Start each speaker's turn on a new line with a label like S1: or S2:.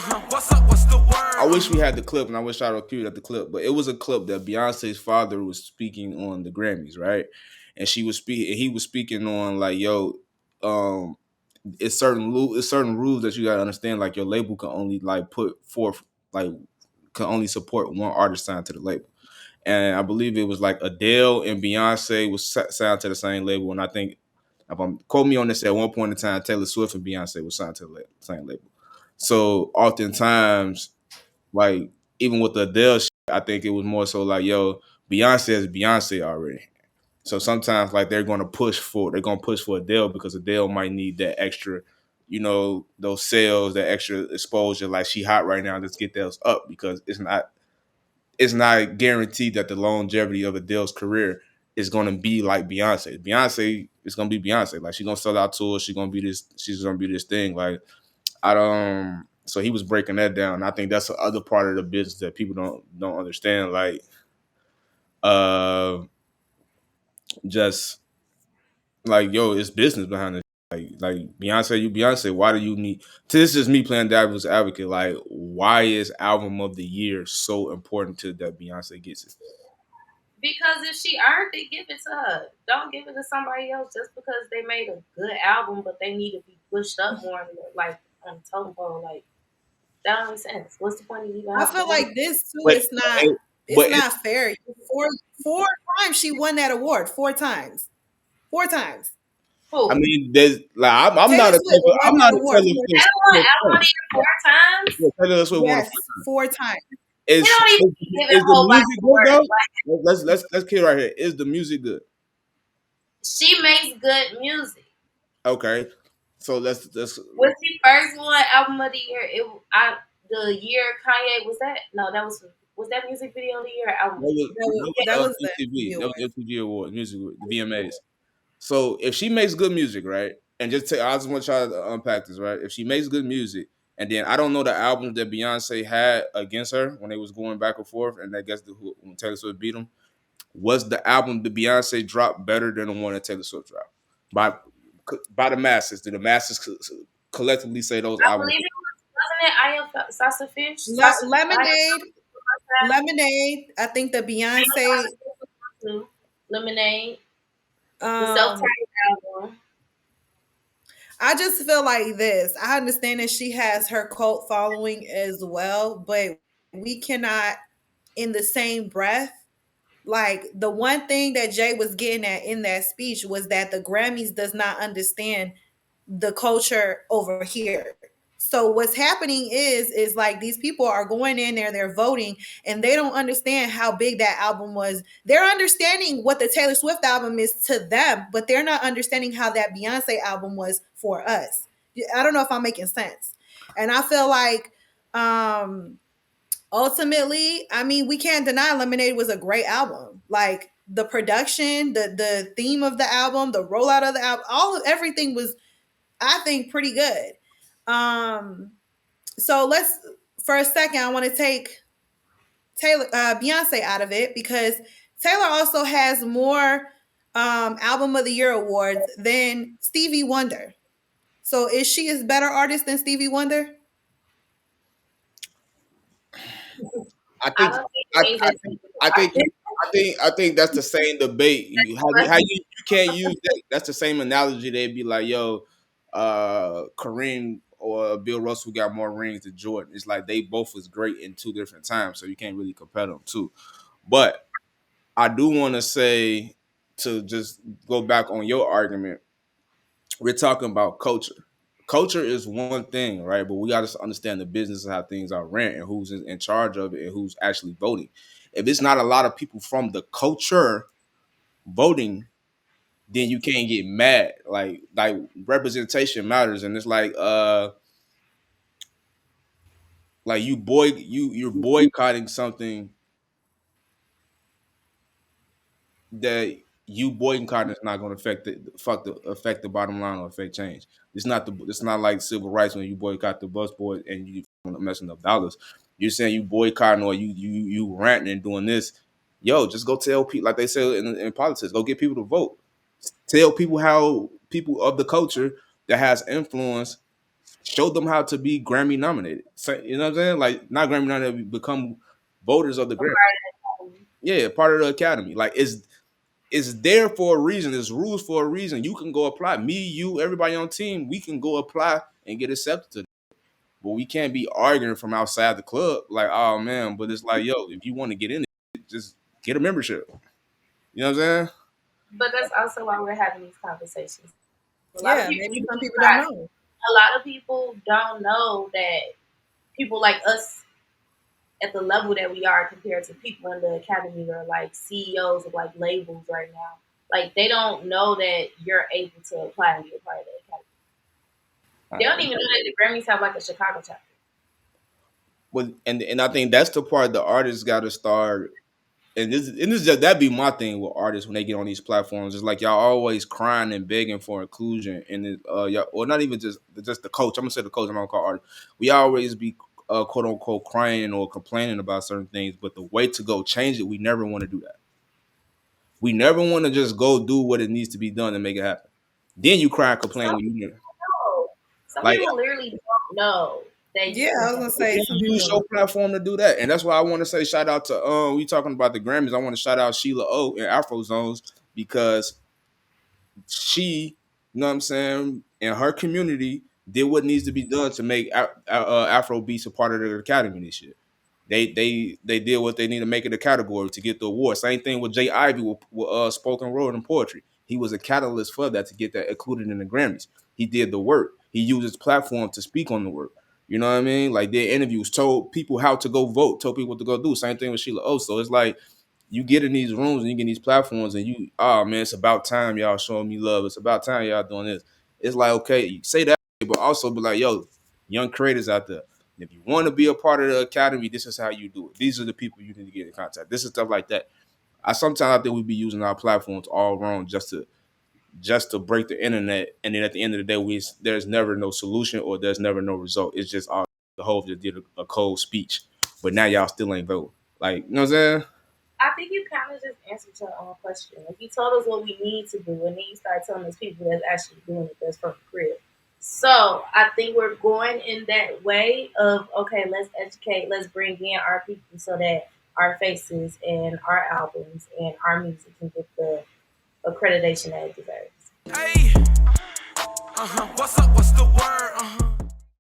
S1: What's up? What's the
S2: I
S1: word?
S2: wish we had the clip, and I wish I would cue at the clip, but it was a clip that Beyonce's father was speaking on the Grammys, right? And she was speaking. He was speaking on like, yo, um, it's certain rules that you gotta understand. Like your label can only like put forth like can only support one artist signed to the label. And I believe it was like Adele and Beyonce was signed to the same label, and I think if I'm quote me on this, at one point in time, Taylor Swift and Beyonce was signed to the same label. So oftentimes, like even with the Adele, I think it was more so like, yo, Beyonce is Beyonce already. So sometimes like they're gonna push for Adele because Adele might need that extra, those sales, that extra exposure. Like she hot right now, let's get those up because it's not guaranteed that the longevity of Adele's career is gonna be like Beyonce. Beyonce is gonna be Beyonce. Like she's gonna sell out tours. She's gonna be this thing. Like I don't. So he was breaking that down. I think that's the other part of the business that people don't understand. Like, uh, just like yo, it's business behind it. Like Beyonce, you Beyonce. Why do you need? This is me playing devil's advocate. Like, why is album of the year so important to that Beyonce gets it?
S3: Because if she earned it, give it to her. Don't give it to somebody else just because they made a good album, but they need to be pushed up more, like on the totem pole. Like that don't make sense. What's the point of even
S4: I
S3: have to
S4: feel
S3: win?
S4: like this too.
S2: But
S4: It's
S2: but
S4: not fair. Four times she won that award. Four times. Four times.
S2: I
S3: Who?
S2: mean, there's like I'm
S4: Taylor
S2: not a
S4: Swift won
S2: I'm
S4: that
S2: not a
S4: award
S2: Taylor
S4: four
S2: Swift
S4: times.
S3: That one
S2: fan.
S3: album of the year 4 times.
S2: Yeah, Taylor Swift won a
S4: Yes,
S2: four.
S4: four times.
S3: They
S2: Is
S3: don't even
S2: is,
S3: be giving
S2: is the
S3: whole body
S2: music good
S3: work.
S2: though?
S3: Like
S2: Let's kill right here. Is the music good?
S3: she makes good music.
S2: Okay, so let's
S3: When she first won album of the year, the year Kanye was that? No, was that music video of the year or album of the year?
S4: That was the
S2: MTV.
S4: MTV
S2: That was
S4: award.
S2: MTV Awards, music VMAs. So if she makes good music, right, and I just want y'all to unpack this, right? If she makes good music, and then I don't know the albums that Beyonce had against her when they was going back and forth, and I guess when Taylor Swift beat them, was the album that Beyonce dropped better than the one that Taylor Swift dropped by by the masses? Did the masses collectively say those
S3: I
S2: albums?
S3: believe it was, wasn't it I Am Salsa Fish? Salsa,
S4: Lemonade. Lemonade. I think the Beyonce.
S3: Lemonade, the self
S4: Um,
S3: titled album.
S4: I just feel like this. I understand that she has her cult following as well, but we cannot, in the same breath, like the one thing that Jay was getting at in that speech was that the Grammys does not understand the culture over here. So what's happening is like these people are going in there, they're voting, and they don't understand how big that album was. They're understanding what the Taylor Swift album is to them, but they're not understanding how that Beyonce album was for us. I don't know if I'm making sense. And I feel like ultimately, I mean, we can't deny Lemonade was a great album. Like the production, the theme of the album, the rollout of the album, everything was, I think, pretty good. Um, so let's for a second, I want to take Beyonce out of it because Taylor also has more album of the year awards than Stevie Wonder. So is she a better artist than Stevie Wonder?
S2: I
S3: I
S2: think
S3: don't think
S2: I,
S3: it
S2: I,
S3: means that
S2: I think I think that's the same debate. You can't use that. That's the same analogy. They'd be like, yo, Kareem or Bill Russell got more rings than Jordan. It's like they both was great in two different times, so you can't really compare them too. But I do want to say to just go back on your argument. We're talking about culture. Culture is one thing, right? But we got to understand the business of how things are ran and who's in charge of it and who's actually voting. If it's not a lot of people from the culture voting, then you can't get mad. Like representation matters, and it's like you're boycotting something that you boycotting is not going to affect the bottom line or affect change. It's not like civil rights when you boycott the bus boys and you messing up dollars. You're saying you boycotting or you ranting and doing this. Yo, just go tell people like they say in politics. Go get people to vote. Tell people how people of the culture that has influence show them how to be Grammy nominated. So, you know what I'm saying? Like not Grammy nominated, become voters of the
S3: A
S2: Grammy.
S3: part of it.
S2: Yeah, part of the academy. Like it's there for a reason. There's rules for a reason. You can go apply. Me, you, everybody on the team, we can go apply and get accepted to. But we can't be arguing from outside the club. Like, oh man, but it's like, yo, if you want to get in it, just get a membership. You know what I'm saying?
S3: But that's also why we're having these conversations. A lot of
S4: Yeah,
S3: people
S4: maybe
S3: do
S4: some people don't
S3: not.
S4: know.
S3: A lot of people don't know that people like us at the level that we are compared to people in the academy or like CEOs of like labels right now. Like they don't know that you're able to apply and be a part of the academy. They don't even know that the Grammys have like a Chicago chapter.
S2: But and I think that's the part the artists got to start. And this just that'd be my thing with artists when they get on these platforms. It's like y'all always crying and begging for inclusion, and y'all, or not even just the coach. I'm gonna say the coach. I'm gonna call artists. We always be quote unquote crying or complaining about certain things, but the way to go change it, we never want to do that. We never want to just go do what it needs to be done and make it happen. Then you cry and complain
S3: Some
S2: when you
S3: people don't know. Some
S2: like
S3: people literally don't know that you
S4: Yeah,
S3: can
S4: I was
S3: change.
S4: gonna say
S2: then
S4: some people
S2: use
S4: don't know.
S2: your platform to do that. And that's why I want to say shout out to we talking about the Grammys. I want to shout out Sheila O and Afro Zones because she, you know what I'm saying, and her community did what needs to be done to make Afro beats a part of the academy this year. They did what they need to make it a category to get the award. Same thing with Jay Ivy with spoken word and poetry. He was a catalyst for that to get that included in the Grammys. He did the work. He used his platform to speak on the work. You know what I mean? Like did interviews, told people how to go vote, told people what to go do. Same thing with Sheila O. So it's like you get in these rooms and you get in these platforms and you, oh man, it's about time y'all showing me love. It's about time y'all doing this. It's like, okay, you say that, but also be like, yo, young creators out there. If you want to be a part of the academy, this is how you do it. These are the people you need to get in contact. This is stuff like that. I think we be using our platforms all wrong just to break the internet, and then at the end of the day, there's never no solution or there's never no result. It's just all the whole just did a cold speech, but now y'all still ain't vote. Like you know what I'm saying?
S3: I think you kind of just answered your own question. Like you told us what we need to do, and then you start telling us people that's actually doing it that's from the crib. So I think we're going in that way of okay, let's educate, let's bring in our people so that our faces and our albums and our music can get the accreditation that it deserves.
S1: Hey, what's up? What's the word?